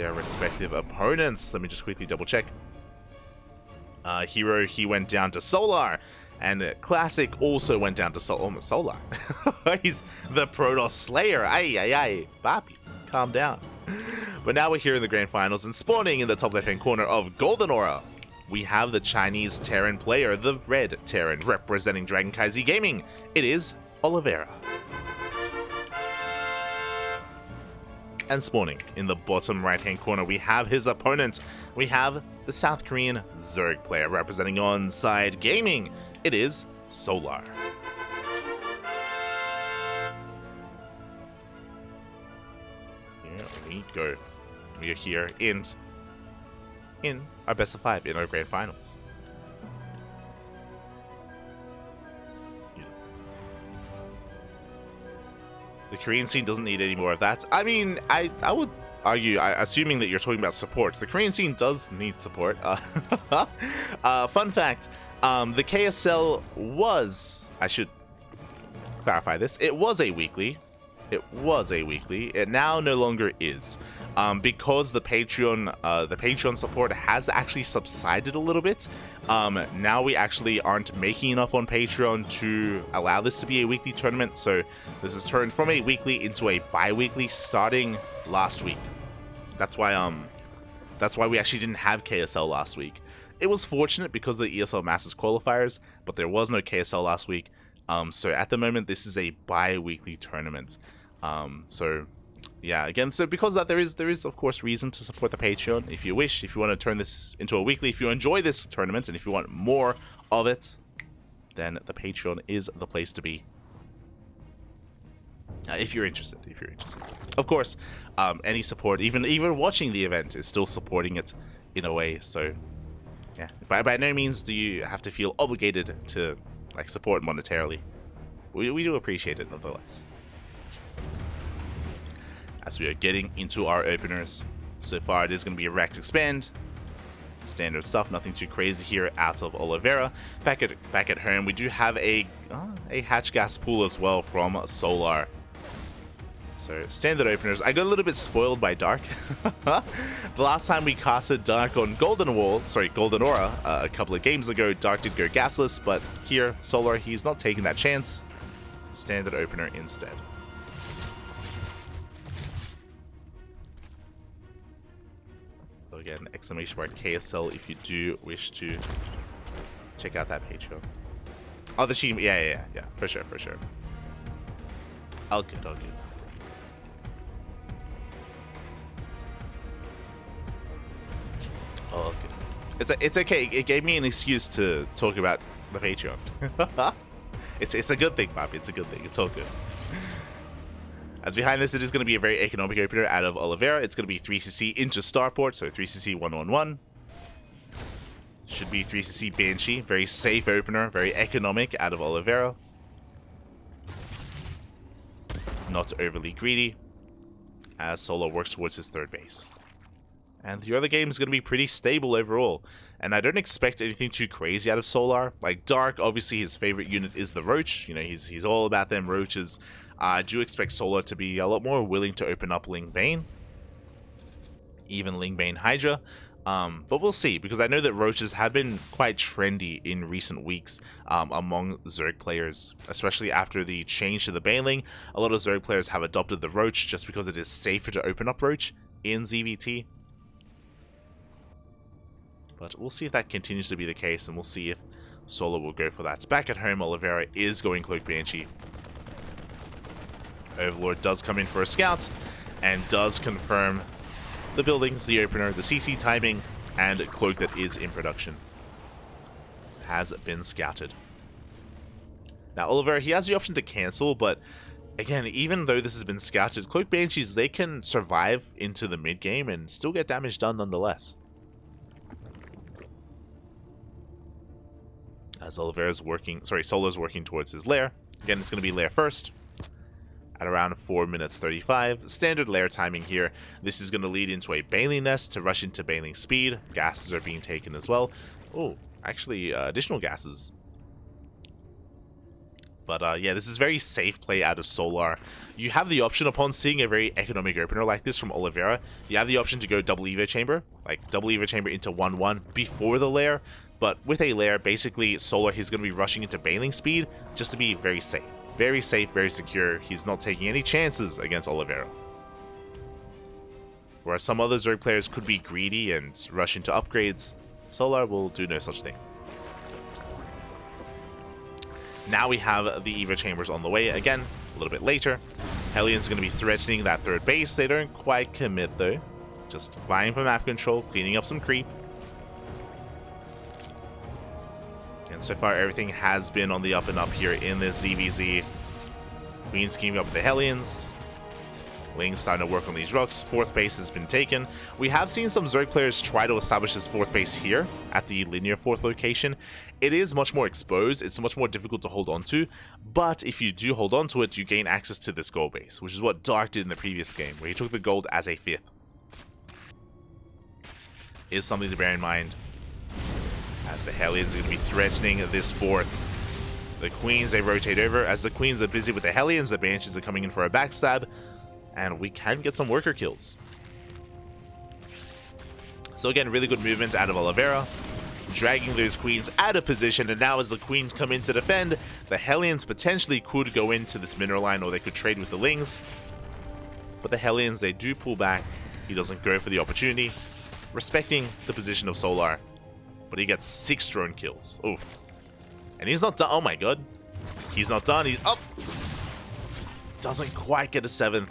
their respective opponents. Let me just quickly double check. Hero, he went down to Solar, and Classic also went down to Solar. He's the Protoss Slayer. Ay, Papi, calm down. But now we're here in the grand finals, and spawning in the top left-hand corner of Golden Aura, we have the Chinese Terran player, the Red Terran, representing CranKy Gaming. It is Oliveira. And spawning in the bottom right-hand corner, we have his opponent. We have the South Korean Zerg player, representing Onside Gaming. It is Solar. Here we go. We are here in our best of 5 in our grand finals. The Korean scene doesn't need any more of that. I mean, I would argue, assuming that you're talking about support, the Korean scene does need support. Fun fact, the KSL was, I should clarify this, it was a weekly. It now no longer is, because the Patreon support has actually subsided a little bit. Now we actually aren't making enough on Patreon to allow this to be a weekly tournament, so this has turned from a weekly into a bi-weekly starting last week. That's why we actually didn't have KSL last week. It was fortunate because of the ESL Masters qualifiers, but there was no KSL last week. So at the moment, this is a bi-weekly tournament. So yeah, again, so because of that, there is of course reason to support the Patreon if you wish. If you want to turn this into a weekly, if you enjoy this tournament, and if you want more of it, then the Patreon is the place to be. If you're interested, of course, any support, even watching the event, is still supporting it in a way. So yeah, by no means do you have to feel obligated to like support monetarily. We do appreciate it nonetheless. As we are getting into our openers, so far it is going to be a Rex Expand. Standard stuff, nothing too crazy here out of Oliveira. Back at home, we do have a hatch gas pool as well from Solar. So standard openers. I got a little bit spoiled by Dark. The last time we casted Dark on Golden Aura, a couple of games ago, Dark did go gasless, but here, Solar, he's not taking that chance. Standard opener instead. So again, exclamation mark KSL if you do wish to check out that Patreon. Oh, the team, yeah, for sure. All good. Oh, okay. It's okay. It gave me an excuse to talk about the Patreon. It's a good thing, Bobby. It's a good thing. It's all good. As behind this, it is going to be a very economic opener out of Oliveira. It's going to be 3cc into Starport, so 3cc 111. Should be 3cc Banshee. Very safe opener, very economic out of Oliveira. Not overly greedy, as Solo works towards his third base. And the other game is going to be pretty stable overall. And I don't expect anything too crazy out of Solar. Like Dark, obviously his favorite unit is the Roach. You know, he's all about them Roaches. I do expect Solar to be a lot more willing to open up Ling Bane. Even Ling Bane Hydra. But we'll see, because I know that Roaches have been quite trendy in recent weeks among Zerg players, especially after the change to the Baneling. A lot of Zerg players have adopted the Roach just because it is safer to open up Roach in ZVT. But we'll see if that continues to be the case, and we'll see if Solo will go for that. Back at home, Oliveira is going Cloak Banshee. Overlord does come in for a scout, and does confirm the buildings, the opener, the CC timing, and Cloak that is in production. Has been scouted. Now, Oliveira, he has the option to cancel, but again, even though this has been scouted, Cloak Banshees, they can survive into the mid-game and still get damage done nonetheless. As Oliveira's Solo's working towards his lair. Again, it's going to be lair first. At around 4 minutes 35. Standard lair timing here. This is going to lead into a Baneling nest to rush into Baneling speed. Gases are being taken as well. Oh, actually, additional gases. But yeah, this is very safe play out of Solar. You have the option, upon seeing a very economic opener like this from Oliveira, you have the option to go double Evo Chamber, like double Evo Chamber into 1-1 before the lair. But with a lair, basically Solar, he's going to be rushing into bailing speed just to be very safe. Very safe, very secure. He's not taking any chances against Oliveira. Whereas some other Zerg players could be greedy and rush into upgrades, Solar will do no such thing. Now we have the Evo Chambers on the way again, a little bit later. Hellions going to be threatening that third base. They don't quite commit though. Just vying for map control, cleaning up some creep. And so far everything has been on the up and up here in this TvZ. Queen's keeping up with the Hellions. Ling's starting to work on these rocks. Fourth base has been taken. We have seen some Zerg players try to establish this fourth base here at the linear fourth location. It is much more exposed. It's much more difficult to hold on to. But if you do hold on to it, you gain access to this gold base, which is what Dark did in the previous game, where he took the gold as a fifth. Is something to bear in mind, as the Hellions are going to be threatening this fourth. The Queens, they rotate over. As the Queens are busy with the Hellions, the Banshees are coming in for a backstab. And we can get some worker kills. So again, really good movement out of Oliveira, dragging those Queens out of position. And now as the Queens come in to defend, the Hellions potentially could go into this mineral line, or they could trade with the Lings. But the Hellions, they do pull back. He doesn't go for the opportunity, respecting the position of Solar. But he gets 6 drone kills. Oof. And he's not done. Oh my god. He's not done. He's up. Doesn't quite get a 7th.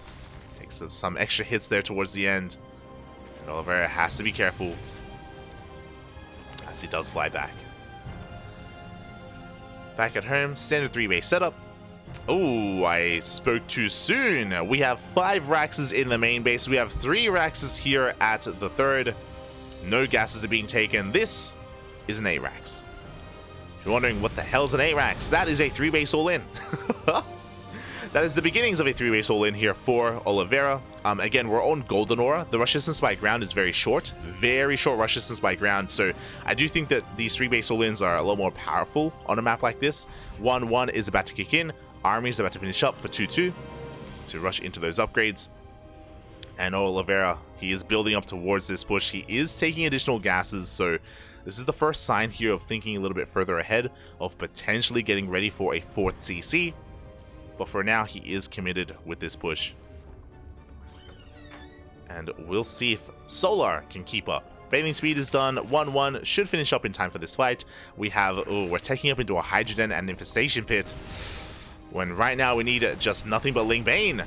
Takes some extra hits there towards the end. And Oliveira has to be careful, as he does fly back. Back at home, standard 3-base setup. Oh, I spoke too soon. We have 5 Raxes in the main base. We have 3 Raxes here at the third. No gases are being taken. This is an 8-Rax. If you're wondering what the hell is an 8-Rax, that is a 3-base all-in. That is the beginnings of a 3-base all-in here for Oliveira. Again, we're on Golden Aura. The rush distance by ground is very short rush distance by ground. So I do think that these 3-base all-ins are a lot more powerful on a map like this. 1-1 is about to kick in. Army is about to finish up for 2-2 to rush into those upgrades. And Oliveira, he is building up towards this push. He is taking additional gases, so this is the first sign here of thinking a little bit further ahead, of potentially getting ready for a 4th CC. But for now, he is committed with this push. And we'll see if Solar can keep up. Bailing speed is done. 1-1 should finish up in time for this fight. We have, we're taking up into a Hydrogen and Infestation Pit, when right now we need just nothing but Ling Bane.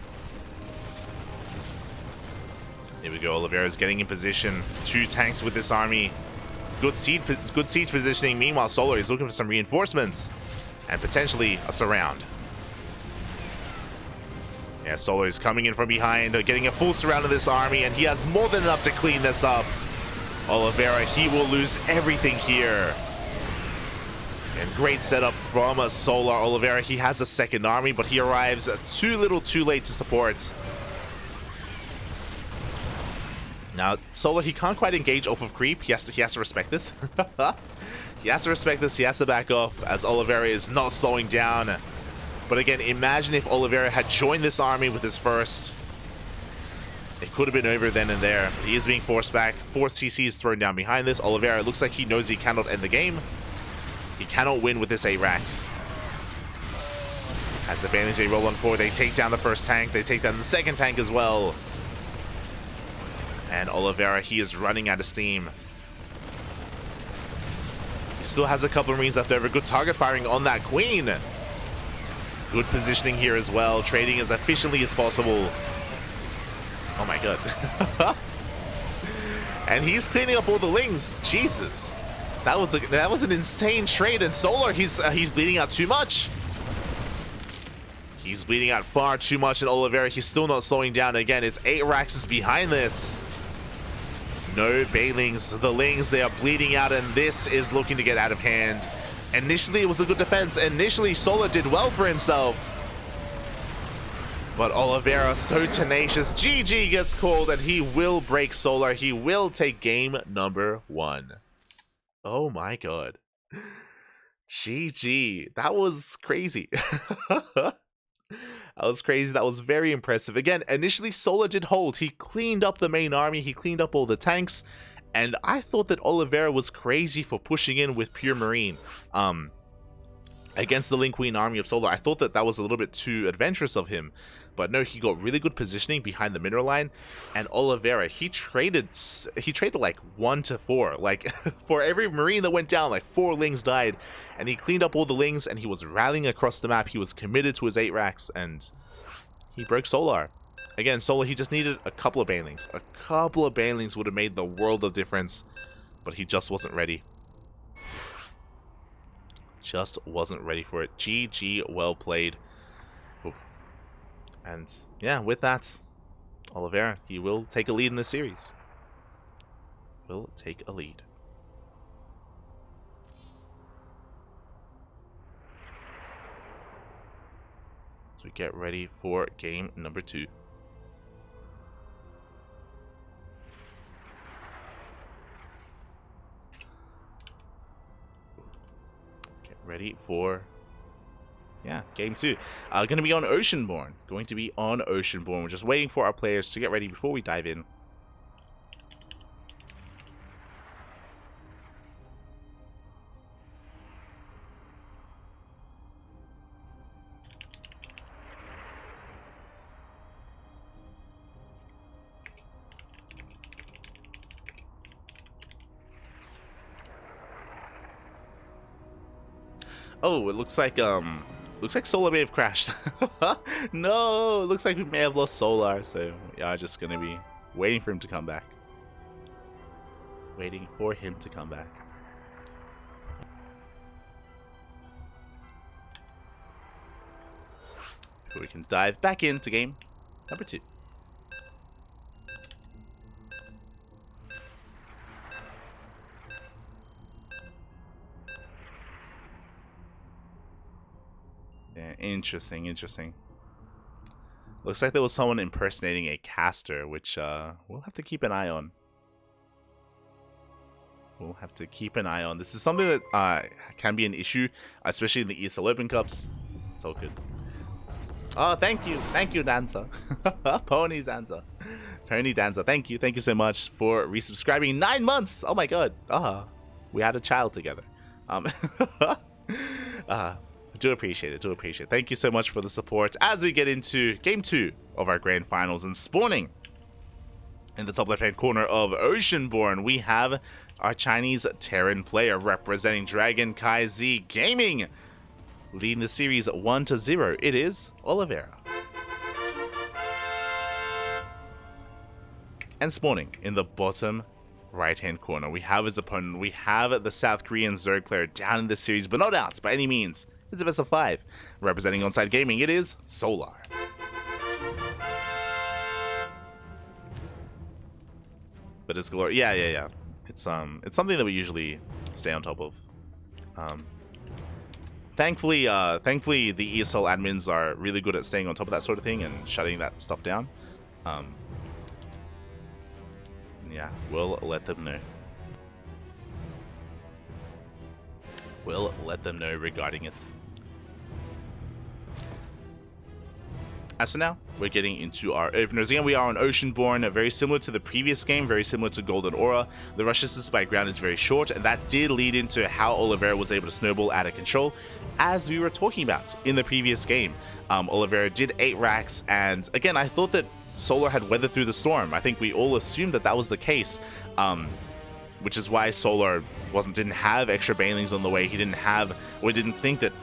Here we go. Oliveira's getting in position. 2 tanks with this army. Good siege positioning. Meanwhile, Solar is looking for some reinforcements and potentially a surround. Yeah, Solar is coming in from behind, getting a full surround of this army, and he has more than enough to clean this up. Oliveira, he will lose everything here. And great setup from Solar. Oliveira, he has a second army, but he arrives too little too late to support. Now, Solar, he can't quite engage off of creep. He has to respect this. He has to respect this. He has to back off, as Oliveira is not slowing down. But again, imagine if Oliveira had joined this army with his first. It could have been over then and there. He is being forced back. 4th CC is thrown down behind this. Oliveira, it looks like he knows he cannot end the game. He cannot win with this 8-Rax. As the Bandage roll on forward, they take down the first tank. They take down the second tank as well. And Oliveira, he is running out of steam. He still has a couple of Marines left over. Good target firing on that Queen. Good positioning here as well. Trading as efficiently as possible. Oh my god. And he's cleaning up all the Lings. Jesus. That was an insane trade. And Solar, he's bleeding out too much. He's bleeding out far too much. And Oliveira, he's still not slowing down. Again, it's 8-Raxes behind this. No Bailings. The Lings, they are bleeding out, and this is looking to get out of hand. Initially, it was a good defense. Initially, Solar did well for himself. But Oliveira, so tenacious. GG gets called, and he will break Solar. He will take game number 1. Oh my god. GG. That was crazy. That was crazy. That was very impressive. Again, initially Solar did hold. He cleaned up the main army. He cleaned up all the tanks. And I thought that Oliveira was crazy for pushing in with pure Marine against the Lin Queen army of Solar. I thought that that was a little bit too adventurous of him. But no, he got really good positioning behind the mineral line. And Oliveira, he traded like 1 to 4. Like, for every Marine that went down, like 4 Lings died. And he cleaned up all the Lings, and he was rallying across the map. He was committed to his 8 racks, and he broke Solar. Again, Solar, he just needed a couple of Banelings. A couple of Banelings would have made the world of difference. But he just wasn't ready. Just wasn't ready for it. GG, well played. Ooh. And yeah, with that, Oliveira, he will take a lead in this series. Will take a lead. So we get ready for game number 2. Ready for, yeah, game 2. Going to be on Oceanborn. Going to be on Oceanborn. We're just waiting for our players to get ready before we dive in. Oh, it looks like Solar may have crashed. No, it looks like we may have lost Solar, so yeah, just gonna be waiting for him to come back. Waiting for him to come back. So we can dive back into game number 2. Yeah, interesting. Looks like there was someone impersonating a caster, which we'll have to keep an eye on. We'll have to keep an eye on. This is something that can be an issue, especially in the ESL Open Cups. It's all good. Oh, thank you, Danza. Pony Danza. Tony Danza, thank you so much for resubscribing. 9 months! Oh my god. We had a child together. Do appreciate it. Thank you so much for the support as we get into game 2 of our grand finals. And spawning in the top left hand corner of Oceanborn, we have our Chinese Terran player representing CranKy Gaming, leading the series 1-0. It is Oliveira. And spawning in the bottom right hand corner, we have his opponent. We have the South Korean Zerg player down in this series, but not out by any means. It's a best of 5. Representing Onside Gaming, it is Solar. But it's glory. Yeah. It's something that we usually stay on top of. Thankfully, the ESL admins are really good at staying on top of that sort of thing and shutting that stuff down. Yeah, we'll let them know. We'll let them know regarding it. As for now, we're getting into our openers. Again, we are on Oceanborn, very similar to the previous game, very similar to Golden Aura. The rush distance by ground is very short, and that did lead into how Oliveira was able to snowball out of control, as we were talking about in the previous game. Oliveira did 8 racks, and again, I thought that Solar had weathered through the storm. I think we all assumed that that was the case, which is why Solar didn't have extra Banelings on the way. He didn't think that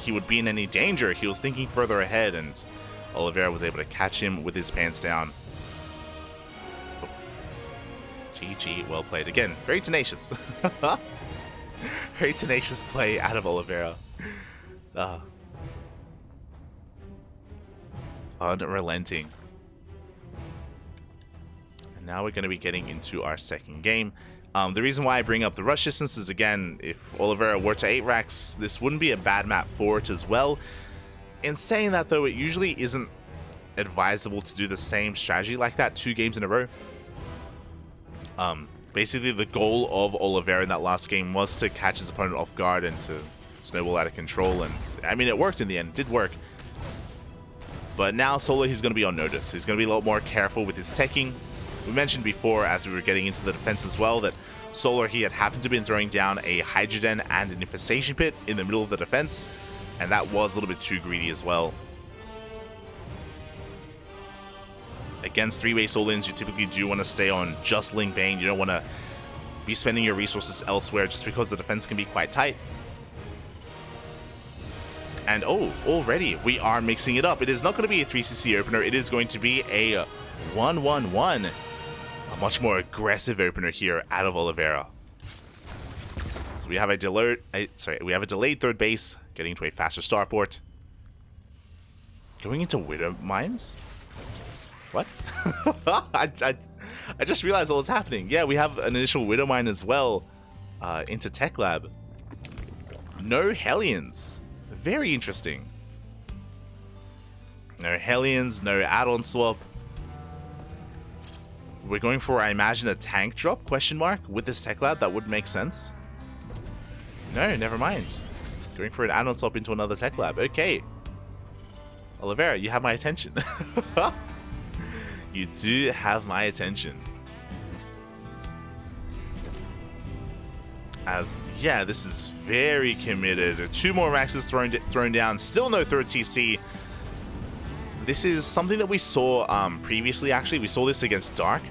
he would be in any danger. He was thinking further ahead, and Oliveira was able to catch him with his pants down. Oh. GG, well played. Again, very tenacious. Very tenacious play out of Oliveira. Unrelenting. And now we're going to be getting into our second game. The reason why I bring up the rush distance is, again, if Oliveira were to 8 racks, this wouldn't be a bad map for it as well. In saying that, though, it usually isn't advisable to do the same strategy like that 2 games in a row. Basically, the goal of Oliveira in that last game was to catch his opponent off guard and to snowball out of control, and I mean, it worked in the end. It did work. But now Solar, he's going to be on notice. He's going to be a lot more careful with his teching. We mentioned before, as we were getting into the defense as well, that Solar, he had happened to been throwing down a Hydrogen and an Infestation Pit in the middle of the defense, and that was a little bit too greedy as well. Against 3-base all-ins, you typically do want to stay on just Ling Bane. You don't want to be spending your resources elsewhere just because the defense can be quite tight. And oh, already we are mixing it up. It is not going to be a 3cc opener. It is going to be a 1-1-1. A much more aggressive opener here out of Oliveira. So we have a delayed third base, getting into a faster starport. Going into Widow Mines? What? I just realized what was happening. Yeah, we have an initial Widow Mine as well into Tech Lab. No Hellions. Very interesting. No Hellions, no add-on swap. We're going for, I imagine, a tank drop, question mark, with this Tech Lab. That would make sense. No, never mind. Going for an add-on swap into another Tech Lab. Okay. Oliveira, you have my attention. You do have my attention. As, yeah, this is very committed. 2 more maxes thrown down. Still no third TC. This is something that we saw previously, actually. We saw this against Dark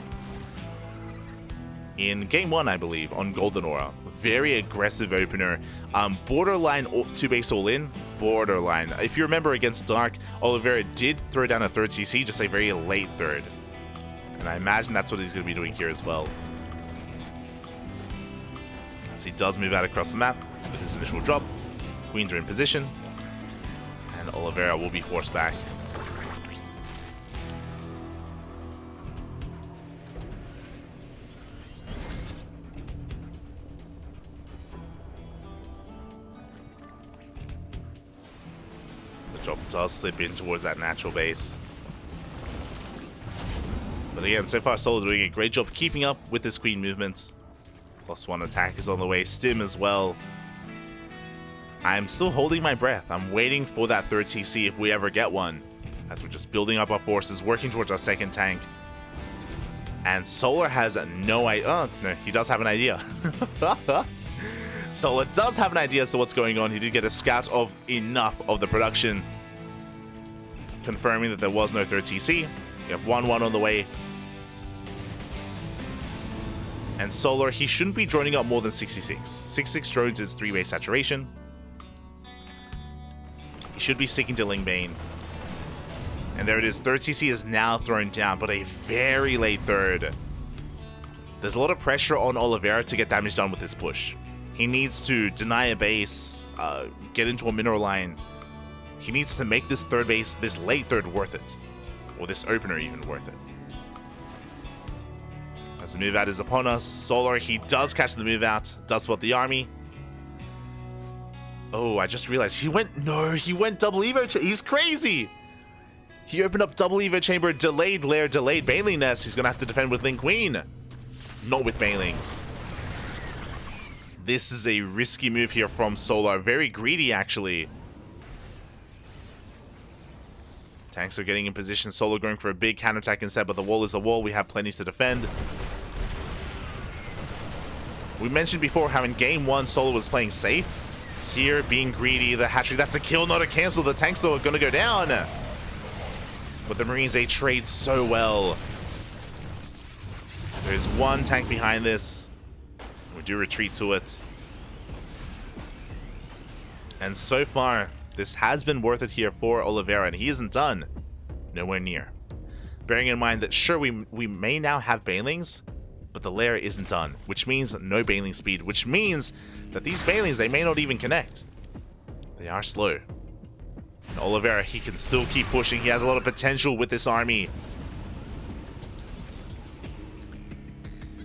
in Game 1, I believe, on Golden Aura. Very aggressive opener. Borderline 2-base all-in. Borderline. If you remember against Dark, Oliveira did throw down a third CC, just a very late third. And I imagine that's what he's going to be doing here as well. So he does move out across the map with his initial drop. Queens are in position. And Oliveira will be forced back. Drop does slip in towards that natural base. But again, so far Solar doing a great job keeping up with this queen movement. +1 attack is on the way, stim as well. I'm still holding my breath. I'm waiting for that third TC if we ever get one. As we're just building up our forces, working towards our second tank. And Solar has no idea. Oh, no, he does have an idea. Solar does have an idea as to what's going on. He did get a scout of enough of the production, confirming that there was no third TC. We have 1-1 on the way. And Solar, he shouldn't be droning up more than 66. 66 drones is 3-base saturation. He should be sticking to Ling Bane. And there it is. Third CC is now thrown down, but a very late third. There's a lot of pressure on Oliveira to get damage done with this push. He needs to deny a base, get into a mineral line. He needs to make this third base, this late third, worth it. Or this opener even worth it. As the move out is upon us, Solar, he does catch the move out, does spot the army. Oh, I just realized he went double Evo. He's crazy. He opened up double Evo chamber, delayed lair, delayed Baneling Nest. He's going to have to defend with Ling Queen. Not with Banelings. This is a risky move here from Solar. Very greedy, actually. Tanks are getting in position. Solar going for a big counterattack instead, but the wall is a wall. We have plenty to defend. We mentioned before how in Game 1, Solar was playing safe. Here, being greedy, the hatchery, that's a kill, not a cancel. The tanks are going to go down. But the Marines, they trade so well. There's one tank behind this. We do retreat to it. And so far, this has been worth it here for Oliveira, and he isn't done. Nowhere near. Bearing in mind that, sure, we may now have Banelings, but the lair isn't done, which means no Baneling speed, which means that these Banelings, they may not even connect. They are slow. And Oliveira, he can still keep pushing. He has a lot of potential with this army.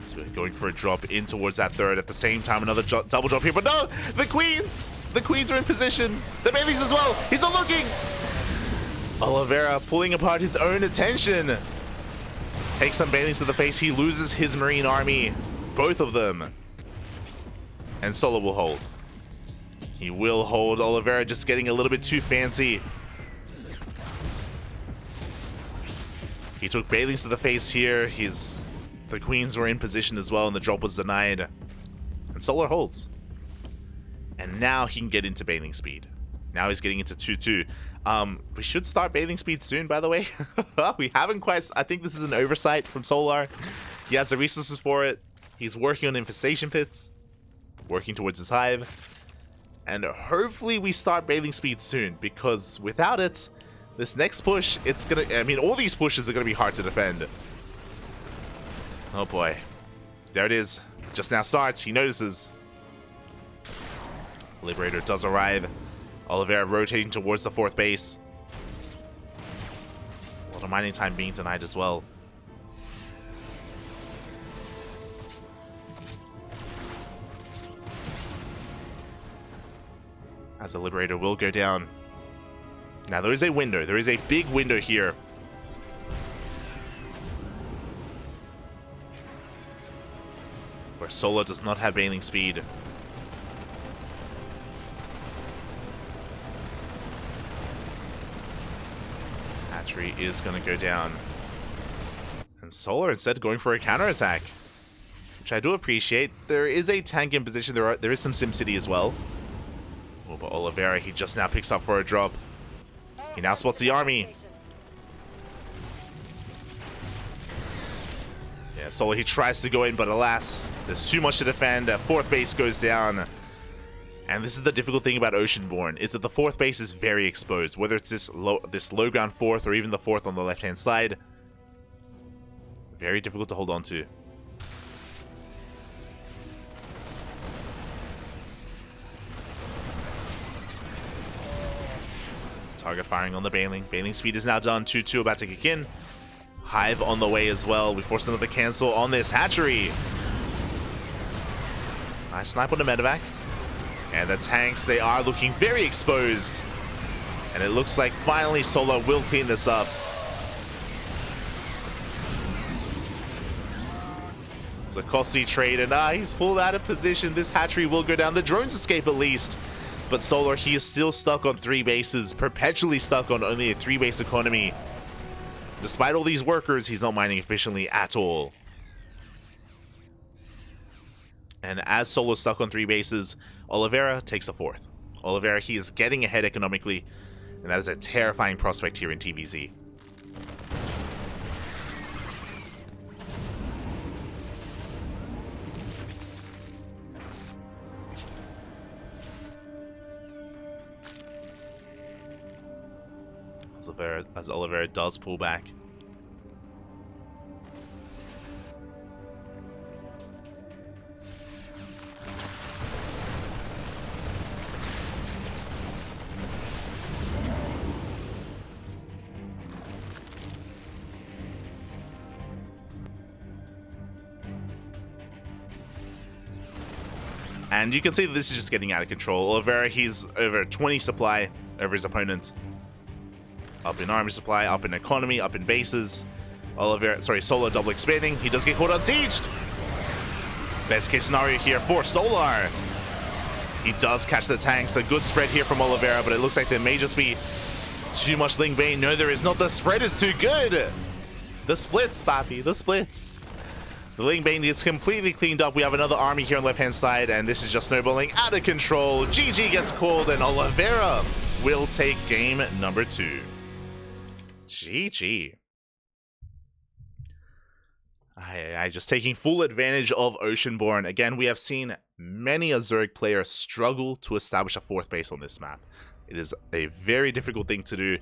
So we're going for a drop in towards that third. At the same time, another double drop here, but no! The Queens! The Queens are in position. The Banelings as well. He's not looking! Oliveira pulling apart his own attention. Takes some Banelings to the face. He loses his Marine army. Both of them. And Solar will hold. He will hold. Oliveira just getting a little bit too fancy. He took Banelings to the face here. The queens were in position as well, and the drop was denied. And Solar holds. And now he can get into Baneling speed. Now he's getting into 2-2. We should start Baneling speed soon, by the way. We haven't quite. I think this is an oversight from Solar. He has the resources for it. He's working on infestation pits, working towards his hive. And hopefully we start Baneling speed soon, because without it, this next push, it's gonna. I mean, all these pushes are gonna be hard to defend. Oh boy. There it is. Just now starts. He notices. Liberator does arrive. Oliveira rotating towards the 4th base. A lot of mining time being denied as well. As the Liberator will go down. Now there is a window. There is a big window here. Where Solar does not have Baneling speed. Hatchery is going to go down. And Solar instead going for a counterattack, which I do appreciate. There is a tank in position. There is some SimCity as well. Oh, but Oliveira, he just now picks up for a drop. He now spots the army. Yeah, Solar, he tries to go in, but alas, there's too much to defend. 4th base goes down. And this is the difficult thing about Oceanborn, is that the 4th base is very exposed. Whether it's this low ground 4th or even the 4th on the left-hand side. Very difficult to hold on to. Target firing on the Baneling. Baneling speed is now done. 2-2 about to kick in. Hive on the way as well. We force another cancel on this hatchery. Nice snipe on the medevac. And the tanks, they are looking very exposed. And it looks like finally Solar will clean this up. It's a costly trade, and he's pulled out of position. This hatchery will go down. The drones escape at least. But Solar, he is still stuck on 3 bases, perpetually stuck on only a 3-base economy. Despite all these workers, he's not mining efficiently at all. And as Solar's stuck on 3 bases, Oliveira takes the 4th. Oliveira, he is getting ahead economically, and that is a terrifying prospect here in TvZ. As Oliveira does pull back. And you can see that this is just getting out of control. Oliveira, he's over 20 supply over his opponent. Up in army supply, up in economy, up in bases. Solar double expanding. He does get caught unsieged. Best case scenario here for Solar. He does catch the tanks. A good spread here from Oliveira, but it looks like there may just be too much Ling Bane. No, there is not. The spread is too good. The splits, Papi, the splits. The Ling Bane gets completely cleaned up. We have another army here on the left-hand side, and this is just snowballing out of control. GG gets called, and Oliveira will take game number 2. GG. I just taking full advantage of Oceanborn. Again, we have seen many a Zerg player struggle to establish a 4th base on this map. It is a very difficult thing to do.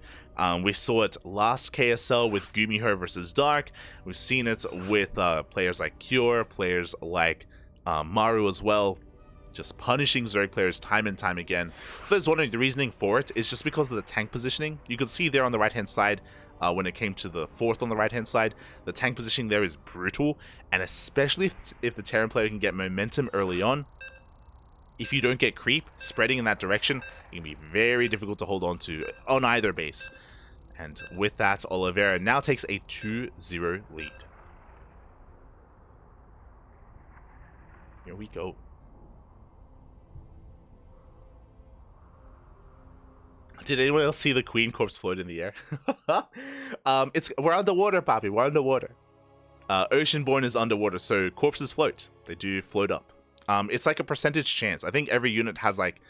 We saw it last KSL with Gumiho versus Dark. We've seen it with players like Cure, players like Maru as well. Just punishing Zerg players time and time again. For those wondering, the reasoning for it is just because of the tank positioning. You can see there on the right-hand side, when it came to the 4th on the right-hand side, the tank positioning there is brutal. And especially if the Terran player can get momentum early on, if you don't get creep spreading in that direction, it can be very difficult to hold on to on either base. And with that, Oliveira now takes a 2-0 lead. Here we go. Did anyone else see the queen corpse float in the air? We're underwater, Papi. We're underwater. Oceanborn is underwater, so corpses float. They do float up. It's like a percentage chance. I think every unit has like,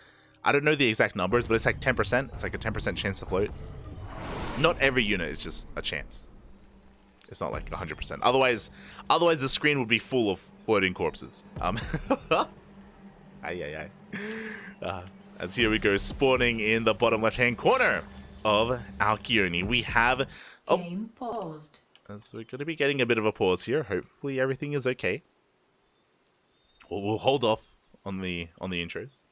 I don't know the exact numbers, but it's like 10%. It's like a 10% chance to float. Not every unit, it's just a chance. It's not like 100%. Otherwise the screen would be full of floating corpses. As here we go, spawning in the bottom left-hand corner of Alkione. We have... Oh, game paused. So we're going to be getting a bit of a pause here. Hopefully everything is okay. We'll hold off on the intros.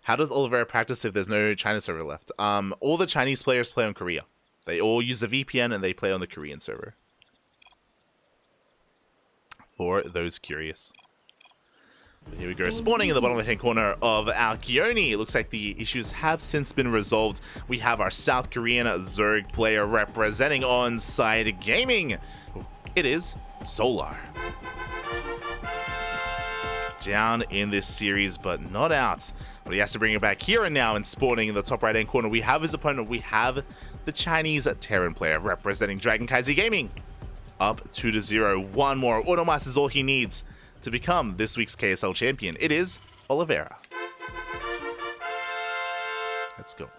How does Oliveira practice if there's no China server left? All the Chinese players play on Korea. They all use a VPN and they play on the Korean server. For those curious. Here we go, spawning in the bottom left-hand corner of Alkione. It looks like the issues have since been resolved. We have our South Korean Zerg player representing On-Side Gaming. It is Solar. Down in this series, but not out. But he has to bring it back here and now, and spawning in the top right-hand corner, we have his opponent. We have the Chinese Terran player representing CranKy Gaming. Up 2-0. One more Automas is all he needs to become this week's KSL champion. It is Oliveira. Let's go.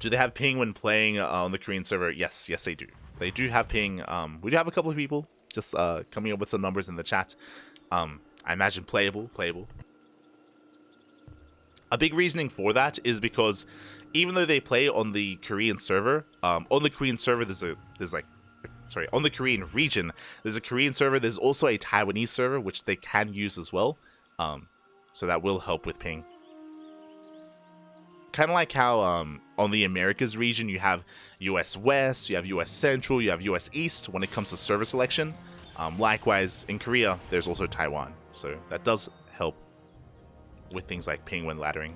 Do they have ping when playing on the Korean server? Yes, they do. They do have ping. We do have a couple of people just coming up with some numbers in the chat. I imagine playable. A big reasoning for that is because even though they play on the Korean server, on the Korean region, there's a Korean server. There's also a Taiwanese server, which they can use as well. So that will help with ping. Kind of like how on the Americas region, you have US West, you have US Central, you have US East when it comes to server selection. Likewise, in Korea, there's also Taiwan. So that does help with things like ping when laddering.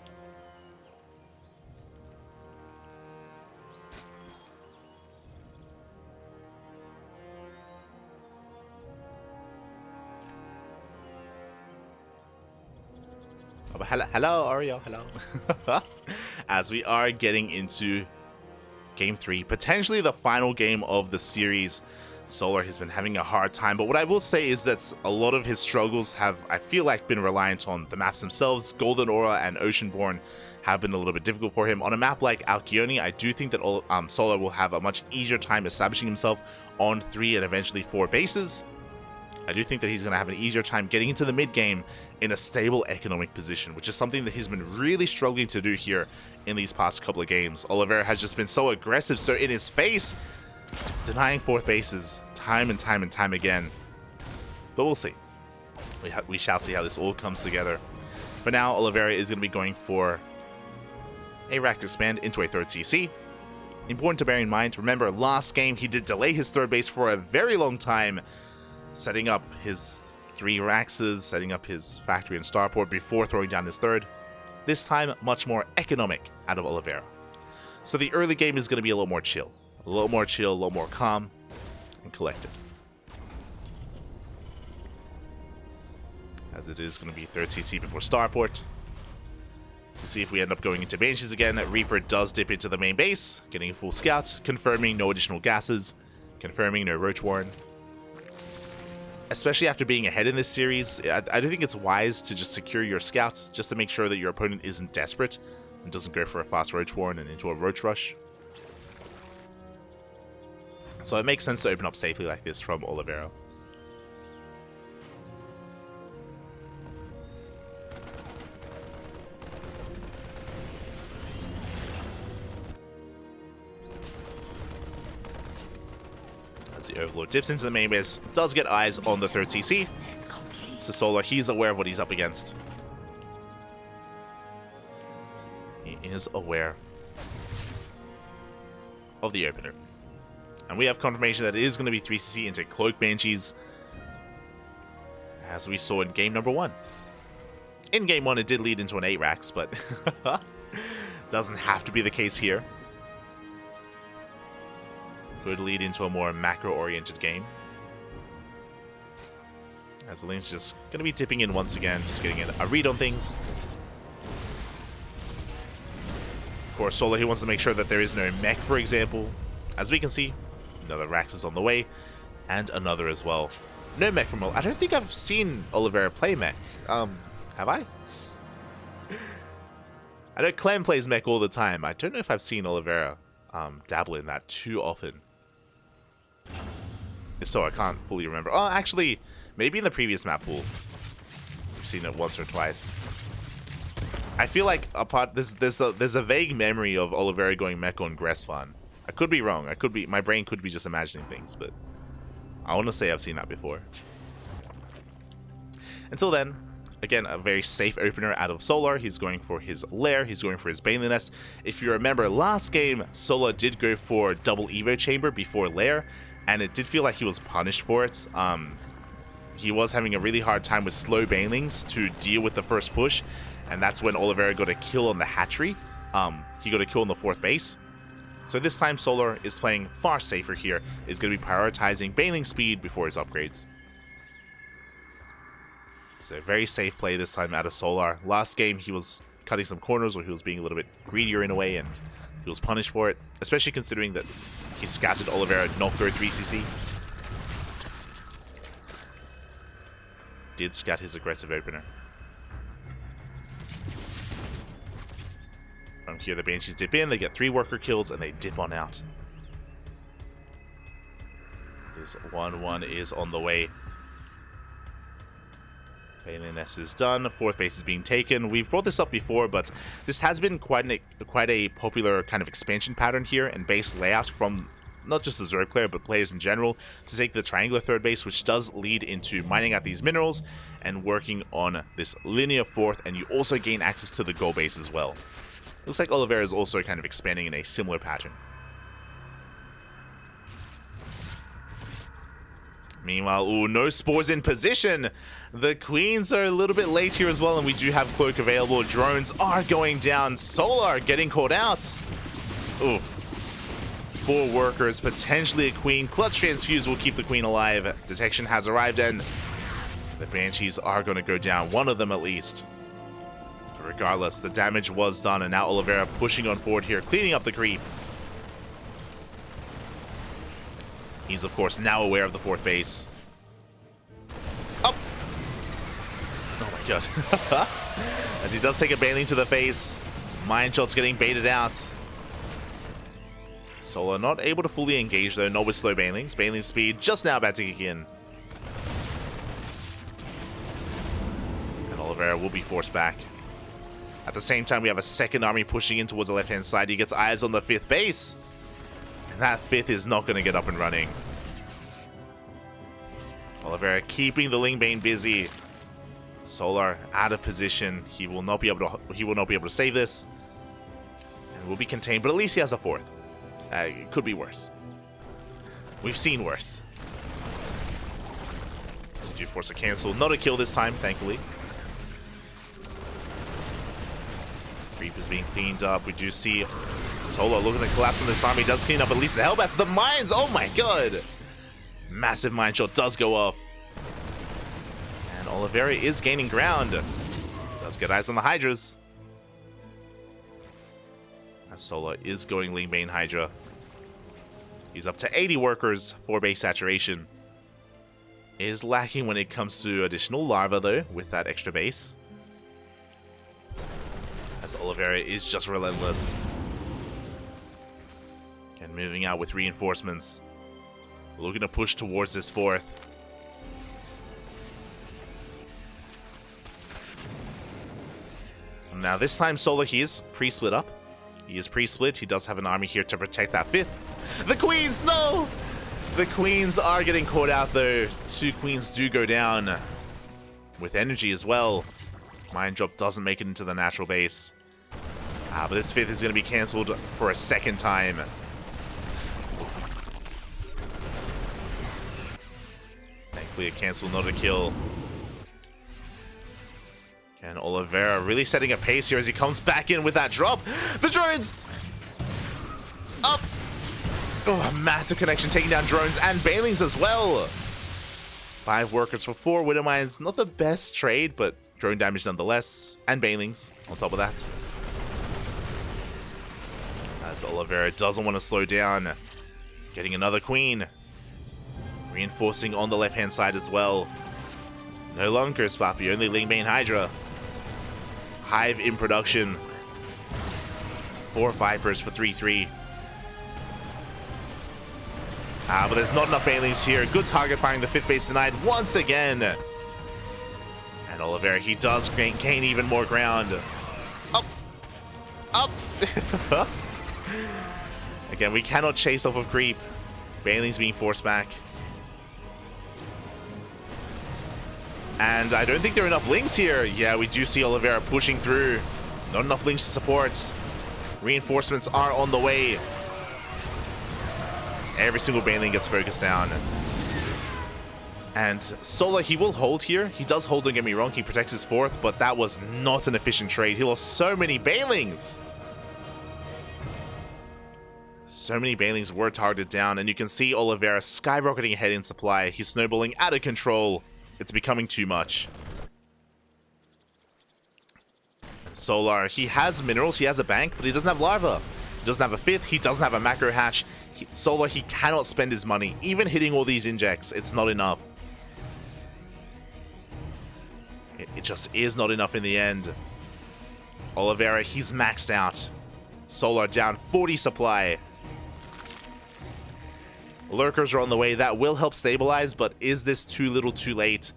Hello, Ariel, hello. As we are getting into Game 3, potentially the final game of the series, Solar has been having a hard time, but what I will say is that a lot of his struggles have, I feel like, been reliant on the maps themselves. Golden Aura and Oceanborn have been a little bit difficult for him. On a map like Alkione, I do think that Solar will have a much easier time establishing himself on 3 and eventually 4 bases. I do think that he's going to have an easier time getting into the mid-game in a stable economic position, which is something that he's been really struggling to do here in these past couple of games. Oliveira has just been so aggressive, so in his face, denying 4th bases time and time again. But we'll see. We shall see how this all comes together. For now, Oliveira is going to be going for a rack expand into a 3rd CC. Important to bear in mind, remember last game he did delay his 3rd base for a very long time, setting up his 3 Raxes, setting up his factory and starport before throwing down his 3rd. This time, much more economic out of Oliveira. So the early game is going to be a little more chill. A little more calm and collected. As it is going to be 3rd CC before starport. We'll see if we end up going into Banshees again. Reaper does dip into the main base, getting a full scout, confirming no additional gases, confirming no Roach Warren. Especially after being ahead in this series, I do think it's wise to just secure your scout, just to make sure that your opponent isn't desperate and doesn't go for a fast Roach Warren and into a Roach Rush. So it makes sense to open up safely like this from Oliveira. As the Overlord dips into the main base, does get eyes on the 3rd CC. So Solar, he's aware of what he's up against. He is aware of the opener. And we have confirmation that it is going to be 3CC into Cloak Banshees, as we saw in game number 1. In game 1, it did lead into an 8 Rax, but doesn't have to be the case here. Could lead into a more macro-oriented game. As the lane's just going to be dipping in once again, just getting a read on things. Of course, Solar, he wants to make sure that there is no mech, for example. As we can see, another Rax is on the way, and another as well. No mech from... I don't think I've seen Oliveira play mech. Have I? I know Clem plays mech all the time. I don't know if I've seen Oliveira dabble in that too often. If so, I can't fully remember. Oh, actually, maybe in the previous map pool, we've seen it once or twice. I feel like there's a vague memory of Oliveira going mech on Gressvan. I could be wrong. My brain could be just imagining things, but I want to say I've seen that before. Until then, again, a very safe opener out of Solar. He's going for his lair. He's going for his Baneling Nest. If you remember, last game, Solar did go for double Evo Chamber before lair, and it did feel like he was punished for it. He was having a really hard time with slow Banelings to deal with the first push, and that's when Oliveira got a kill on the hatchery. He got a kill on the 4th base. So this time Solar is playing far safer here. Is going to be prioritizing Baneling speed before his upgrades. So a very safe play this time out of Solar. Last game he was cutting some corners where he was being a little bit greedier in a way, and he was punished for it, especially considering that he scattered Oliveira not go 3cc. Did scat his aggressive opener. From here the Banshees dip in, they get 3 worker kills, and they dip on out. This 1-1 is on the way. Baneling Nest is done. 4th base is being taken. We've brought this up before, but this has been quite a popular kind of expansion pattern here and base layout from not just the Zerg player, but players in general, to take the triangular 3rd base, which does lead into mining out these minerals and working on this linear 4th, and you also gain access to the gold base as well. Looks like Oliveira is also kind of expanding in a similar pattern. Meanwhile, ooh, no spores in position. The Queens are a little bit late here as well, and we do have Cloak available. Drones are going down. Solar getting caught out. Oof. 4 workers, potentially a Queen. Clutch Transfuse will keep the Queen alive. Detection has arrived, and the Banshees are going to go down. One of them at least. But regardless, the damage was done, and now Oliveira pushing on forward here, cleaning up the creep. He's, of course, now aware of the 4th base. Up! Oh my god. As he does take a Baneling to the face. Mine Shot's getting baited out. Solar not able to fully engage, though, not with slow Banelings. Baneling speed just now about to kick in. And Oliveira will be forced back. At the same time, we have a 2nd army pushing in towards the left-hand side. He gets eyes on the 5th base. That 5th is not going to get up and running. Oliveira keeping the Lingbane busy. Solar out of position. He will not be able to save this, and will be contained. But at least he has a 4th. It could be worse. We've seen worse. So do force a cancel. Not a kill this time, thankfully. Creep is being cleaned up. We do see Solar looking to collapse on this army. Does clean up at least the Hellbats. The mines! Oh my god! Massive mine shot does go off. And Oliveira is gaining ground. Does get eyes on the Hydras. As Solar is going Lingbane Hydra. He's up to 80 workers for base saturation. Is lacking when it comes to additional larva though, with that extra base. As Oliveira is just relentless. And moving out with reinforcements. Looking to push towards this 4th. Now this time Solar, he is pre-split up. He is pre-split. He does have an army here to protect that 5th. The Queens, no! The Queens are getting caught out though. 2 Queens do go down. With energy as well. Mine Drop doesn't make it into the natural base. But this 5th is going to be cancelled for a 2nd time. Thankfully a cancel, not a kill. And Oliveira really setting a pace here as he comes back in with that drop. The drones! Up! Oh, a massive connection, taking down drones and Banelings as well. 5 workers for 4 Widow Mines. Not the best trade, but drone damage nonetheless. And Banelings on top of that. as Oliveira doesn't want to slow down. Getting another queen. Reinforcing on the left-hand side as well. No lunkers, Papi, only Lingbane Hydra. Hive in production. 4 Vipers for 3-3. But there's not enough banelings here. Good target firing, the 5th base denied once again. And Oliveira, he does gain even more ground. Up! Up! Again, we cannot chase off of creep. Banelings being forced back. And I don't think there are enough links here. Yeah, we do see Oliveira pushing through. Not enough links to support. Reinforcements are on the way. Every single baneling gets focused down. And Solar, he will hold here. He does hold, don't get me wrong. He protects his 4th, but that was not an efficient trade. He lost so many banelings. So many banelings were targeted down, and you can see Oliveira skyrocketing ahead in supply. He's snowballing out of control. It's becoming too much. And Solar, he has minerals, he has a bank, but he doesn't have larva. He doesn't have a 5th, he doesn't have a macro hatch. Solar, he cannot spend his money. Even hitting all these injects, it's not enough. It just is not enough in the end. Oliveira, he's maxed out. Solar down 40 supply. Lurkers are on the way. That will help stabilize, but is this too little too late?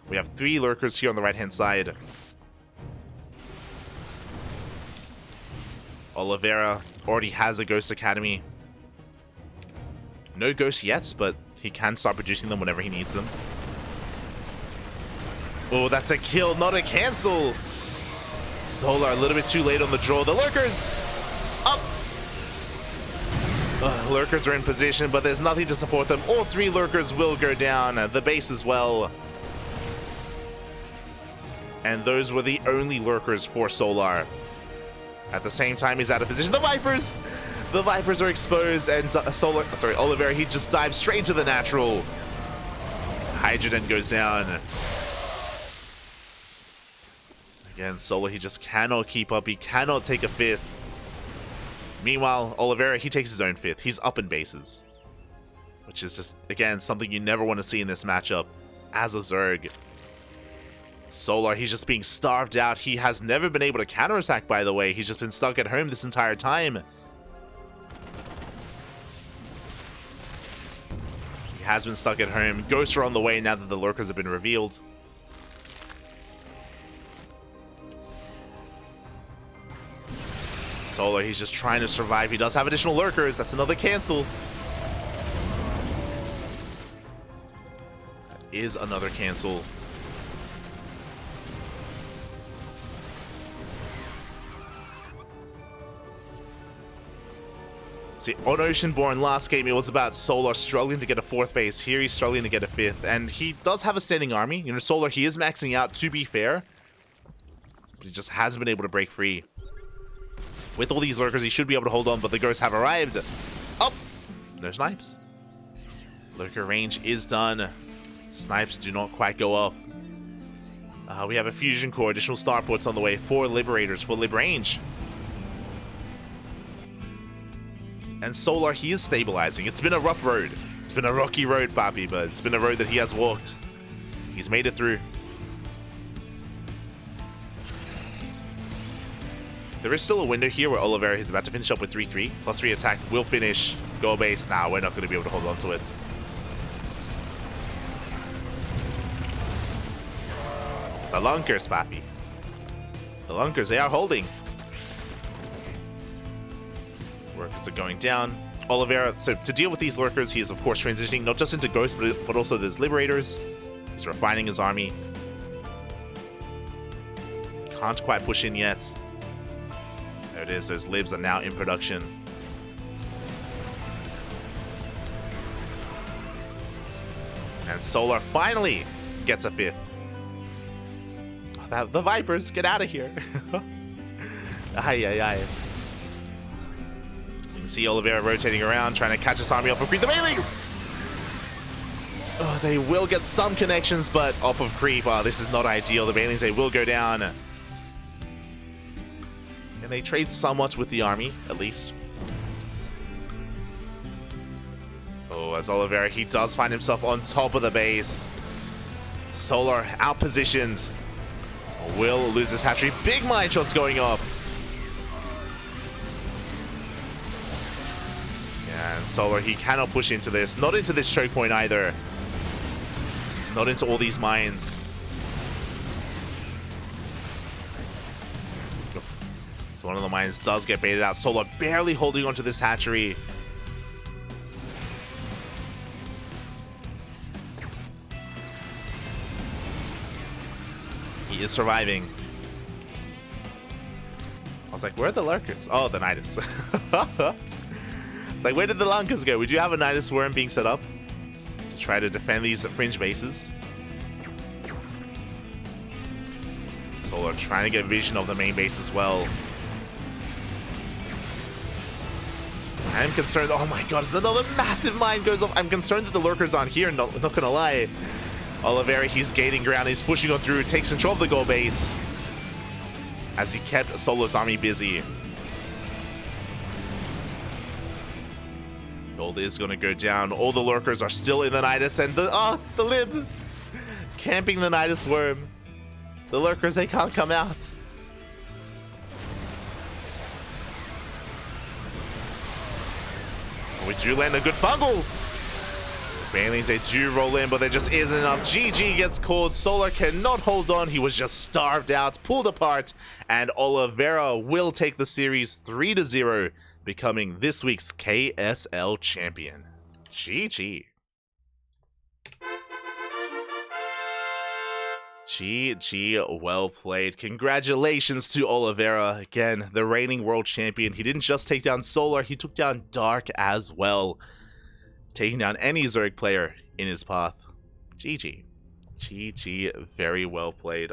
We have 3 lurkers here on the right-hand side. Oliveira already has a Ghost Academy. No ghosts yet, but he can start producing them whenever he needs them. Oh, that's a kill, not a cancel. Solar a little bit too late on the draw. The lurkers up. Lurkers are in position, but there's nothing to support them. All 3 lurkers will go down. The base as well. And those were the only lurkers for Solar. At the same time, he's out of position. The Vipers! The Vipers are exposed, and Oliveira, he just dives straight into the natural. Hydrogen goes down. Again, Solar, he just cannot keep up. He cannot take a 5th. Meanwhile, Oliveira, he takes his own 5th. He's up in bases. Which is just, again, something you never want to see in this matchup as a Zerg. Solar, he's just being starved out. He has never been able to counterattack, by the way. He's just been stuck at home this entire time. He has been stuck at home. Ghosts are on the way now that the lurkers have been revealed. Solar, he's just trying to survive. He does have additional lurkers. That's another cancel. That is another cancel. See, on Oceanborn last game, it was about Solar struggling to get a 4th base. Here, he's struggling to get a 5th. And he does have a standing army. You know, Solar, he is maxing out, to be fair. But he just hasn't been able to break free. With all these lurkers, he should be able to hold on, but the ghosts have arrived. Oh! No snipes. Lurker range is done. Snipes do not quite go off. We have a fusion core, additional starports on the way. 4 liberators for lib range. And Solar, he is stabilizing. It's been a rough road. It's been a rocky road, Papi, but it's been a road that he has walked. He's made it through. There is still a window here where Oliveira is about to finish up with 3-3. Plus 3 attack will finish. Go base. Nah, we're not going to be able to hold on to it. The Lunkers, Papi. The Lunkers, they are holding. Workers are going down. Oliveira, so to deal with these lurkers, he is of course transitioning not just into ghosts, but also there's liberators. He's refining his army. Can't quite push in yet. There it is, those libs are now in production. And Solar finally gets a 5th. The Vipers, get out of here. Ay, ay, ay. You can see Oliveira rotating around, trying to catch this army off of creep. The Banelings! Oh, they will get some connections, but off of creep. Oh, this is not ideal. The Banelings, they will go down. And they trade somewhat with the army, at least. Oh, as Oliveira, he does find himself on top of the base. Solar outpositioned. Will lose this hatchery. Big mine shots going off. Yeah, and Solar, he cannot push into this. Not into this choke point either. Not into all these mines. So one of the mines does get baited out. Solar barely holding onto this hatchery. He is surviving. I was like, where are the lurkers? Oh, the Nidus. It's like, where did the Lunkers go? We do have a Nidus worm being set up to try to defend these fringe bases. Solar trying to get vision of the main base as well. I'm concerned. Oh my god, another massive mine goes off. I'm concerned that the lurkers aren't here, not gonna lie. Oliveira, he's gaining ground. He's pushing on through, takes control of the goal base as he kept Solar's army busy. Gold is going to go down. All the lurkers are still in the Nidus, and the lib camping the Nidus worm. The lurkers, they can't come out. We do land a good fungal. Banelings, they do roll in, but there just isn't enough. GG gets called. Solar cannot hold on. He was just starved out, pulled apart, and Oliveira will take the series 3-0, becoming this week's KSL champion. GG. GG, well played. Congratulations to Oliveira. Again, the reigning world champion. He didn't just take down Solar, he took down Dark as well, taking down any Zerg player in his path. GG. GG, very well played.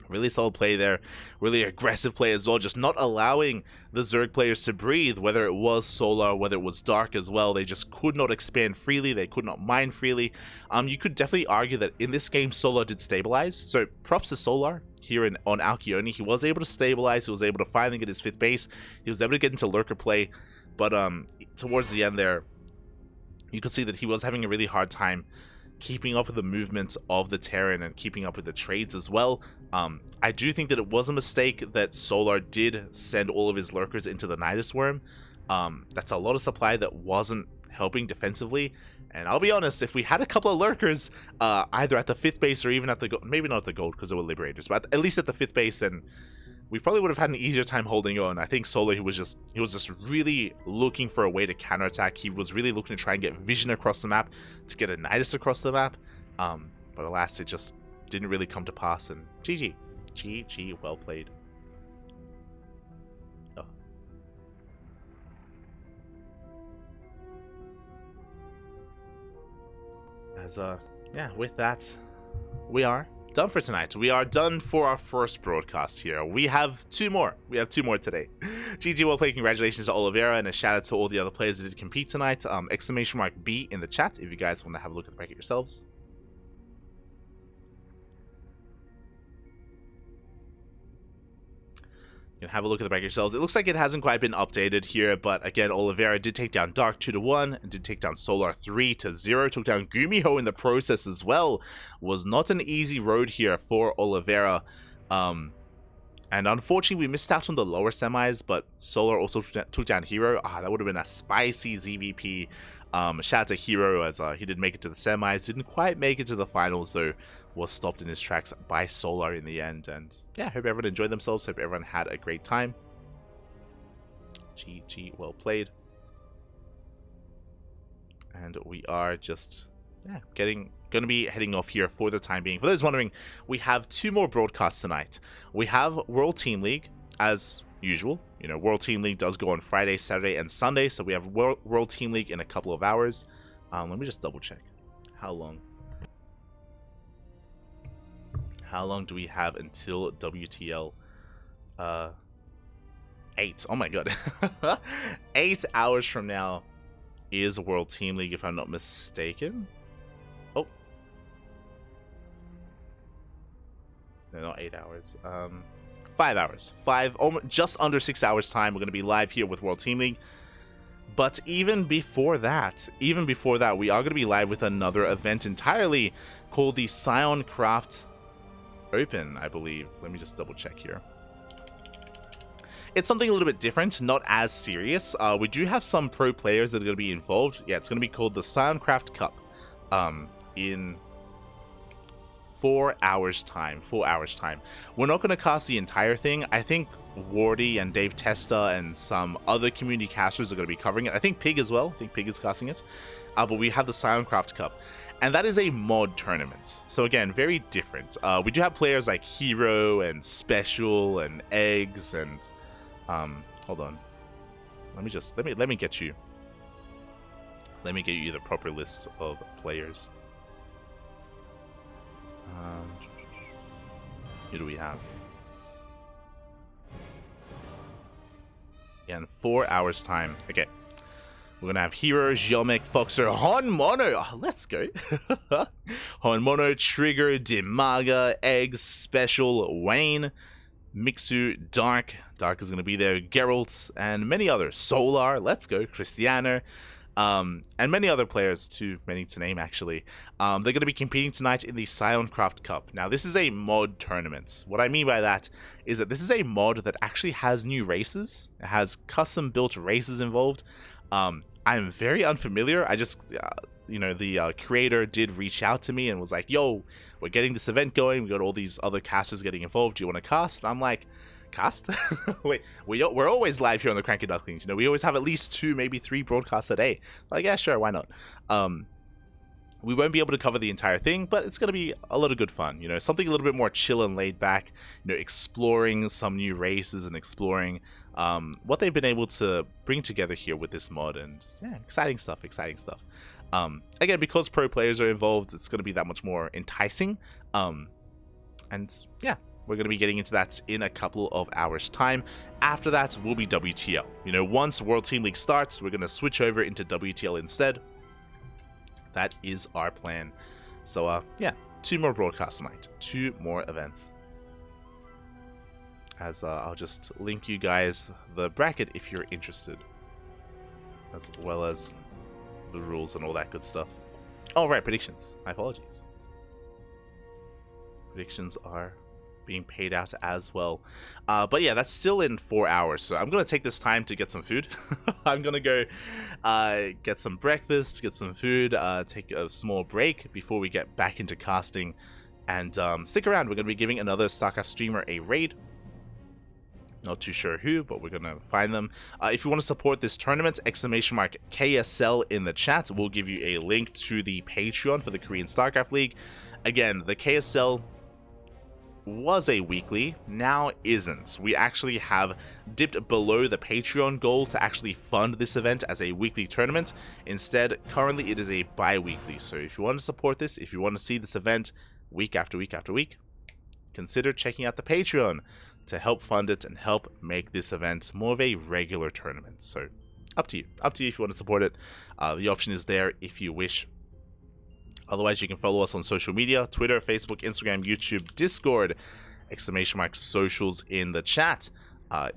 Really solid play there. Really aggressive play as well, just not allowing the Zerg players to breathe, whether it was Solar, whether it was Dark as well. They just could not expand freely. They could not mine freely. You could definitely argue that in this game, Solar did stabilize. So props to Solar here on Alcyone. He was able to stabilize. He was able to finally get his 5th base. He was able to get into lurker play. But towards the end there, you could see that he was having a really hard time keeping up with the movement of the Terran and keeping up with the trades as well. I do think that it was a mistake that Solar did send all of his lurkers into the Nidus worm. That's a lot of supply that wasn't helping defensively. And I'll be honest, if we had a couple of lurkers either at the 5th base or even at the gold, maybe not at the gold because they were liberators, but at least at the 5th base, and we probably would have had an easier time holding on. I think Solar, he was just really looking for a way to counterattack. He was really looking to try and get vision across the map, to get a Nidus across the map. But alas, it just didn't really come to pass, and GG. GG, well played. Oh. Yeah, with that, we are done for tonight. We are done for our first broadcast here. We have 2 more. We have 2 more today. GG, well played. Congratulations to Oliveira, and a shout out to all the other players that did compete tonight. Exclamation mark B in the chat if you guys want to have a look at the bracket yourselves. You can have a look at the bracket yourselves. It looks like it hasn't quite been updated here, but again, Oliveira did take down Dark 2-1 and did take down Solar 3-0. Took down Gumiho in the process as well. Was not an easy road here for Oliveira. And unfortunately, we missed out on the lower semis, but Solar also took down Hero. That would have been a spicy ZVP. Shout out to Hero, as he did make it to the semis. Didn't quite make it to the finals, though. Was stopped in his tracks by Solar in the end. And yeah, hope everyone enjoyed themselves. Hope everyone had a great time. GG, well played. And we are just gonna be heading off here for the time being. For those wondering, we have 2 more broadcasts tonight. We have World Team League as usual. You know, World Team League does go on Friday, Saturday, and Sunday. So we have World Team League in a couple of hours. Let me just double check how long. How long do we have until WTL? 8. Oh my god. 8 hours from now is World Team League, if I'm not mistaken. Oh. No, not 8 hours. 5 hours. Just under 6 hours time. We're going to be live here with World Team League. But even before that, we are going to be live with another event entirely called the ScionCraft Open, I believe. Let me just double check here. It's something a little bit different, not as serious. We do have some pro players that are going to be involved. Yeah, it's going to be called the ScionCraft Cup in 4 hours time. 4 hours time. We're not going to cast the entire thing. I think Wardy and Dave Testa and some other community casters are going to be covering it. I think Pig as well. I think Pig is casting it. But we have the ScionCraft Cup. And that is a mod tournament. So again, very different. We do have players like Hero and Special and Eggs and... hold on. Let me get you the proper list of players. Who do we have? Yeah, in 4 hours time. Okay. We're gonna have Hero, Zhelmek, Foxer, Honmono. Oh, let's go. Honmono, Trigger, Dimaga, Eggs, Special, Wayne, Mixu, Dark is going to be there, Geralt, and many others. Solar, let's go, Cristiano, and many other players, too many to name, actually. They're going to be competing tonight in the ScionCraft Cup. Now, this is a mod tournament. What I mean by that is that this is a mod that actually has new races. It has custom-built races involved. I'm very unfamiliar. I just... you know, the creator did reach out to me and was like, yo, we're getting this event going. We got all these other casters getting involved. Do you want to cast? And I'm like, cast? Wait, we're always live here on the CranKy Ducklings. You know, we always have at least 2, maybe 3 broadcasts a day. Like, yeah, sure, why not? We won't be able to cover the entire thing, but it's going to be a lot of good fun. You know, something a little bit more chill and laid back. You know, exploring some new races and exploring what they've been able to bring together here with this mod. And yeah, exciting stuff, exciting stuff. Again, because pro players are involved, it's going to be that much more enticing. And yeah, we're going to be getting into that in a couple of hours' time. After that will be WTL. You know, once World Team League starts, we're going to switch over into WTL instead. That is our plan. So, yeah, 2 more broadcasts tonight. 2 more events. As I'll just link you guys the bracket if you're interested. As well as the rules and all that good stuff. Oh, right, predictions. My apologies. Predictions are being paid out as well. But yeah, that's still in 4 hours. So I'm going to take this time to get some food. I'm going to go get some breakfast, get some food, take a small break before we get back into casting. And stick around. We're going to be giving another StarCraft streamer a raid. Not too sure who, but we're going to find them. If you want to support this tournament, !KSL in the chat. We'll give you a link to the Patreon for the Korean Starcraft League. Again, the KSL was a weekly, now isn't. We actually have dipped below the Patreon goal to actually fund this event as a weekly tournament. Instead, currently it is a bi-weekly. So if you want to support this, if you want to see this event week after week after week, consider checking out the Patreon to help fund it and help make this event more of a regular tournament. So up to you if you want to support it. The option is there if you wish. Otherwise, you can follow us on social media: Twitter, Facebook, Instagram, YouTube, Discord, !socials in the chat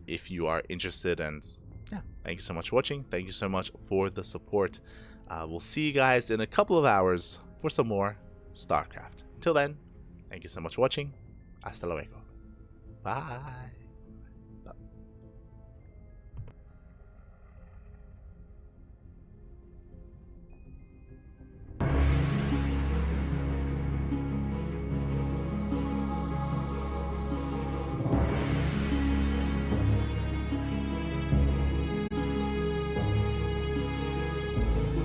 if you are interested. And yeah, thank you so much for watching. Thank you so much for the support. We'll see you guys in a couple of hours for some more StarCraft. Until then, thank you so much for watching. Hasta luego. Bye.